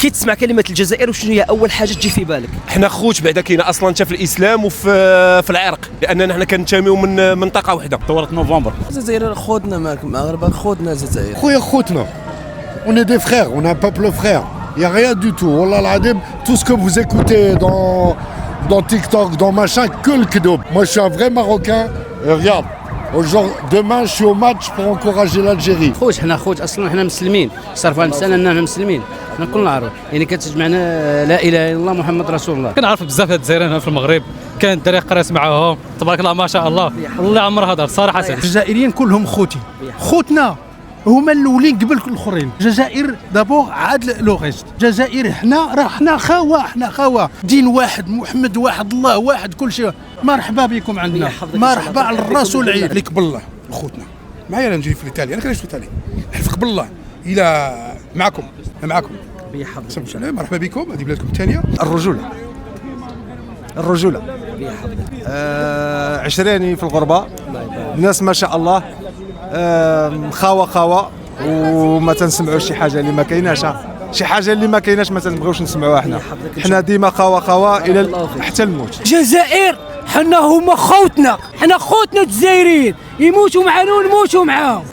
كي تسمع كلمه الجزائر وشنو هي اول حاجه تجي في بالك؟ حنا خوت بعدا كاينه اصلا حتى في الاسلام وفي العرق، لاننا حنا كنتساميو من منطقه واحده. ثوره نوفمبر الجزائر خوتنا مغاربه خوتنا الجزائر خويا خوتنا. On est des frères, on a un peuple frère. Il y a rien du tout. Wallah al-Adim, tout ce que vous écoutez dans TikTok, dans machin, que le kdoub. Moi je suis un vrai Marocain. Et regarde, demain je suis au match pour encourager l'Algérie. خوت حنا خوت اصلا حنا مسلمين صرفها المساله اننا مسلمين حنا كلنا نعرف يعني كتجمعنا لا اله الا الله محمد رسول الله. كنعرف بزاف هاد الجزائريين في المغرب كان الدراري قريت معاهم تبارك الله ما شاء الله الله عمر هدر صراحه. الجزائريين كلهم خوتي خوتنا هما الاولين قبل الاخرين. الجزائر دابور عاد لو غيست. الجزائر حنا خوا دين واحد محمد واحد الله واحد كل شيء. مرحبا بكم عندنا مرحبا على الراس والعين. عليك بالله خوتنا معايا انا نجي في الايطالي انا كنعيش في الايطالي نحلفك بالله الى معكم مرحبا بكم هذه بلادكم الثانيه. الرجوله عشراني في الغربه الناس ما شاء الله خاوه وما تنسمعوش شي حاجه اللي ما كايناش ما تنبغيوش نسمعوها. حنا ديما خاوه الى حتى الموت. الجزائر حنا هما خوتنا، حنا خوتنا الجزائريين، يموتوا معنا ونموتوا معاهم.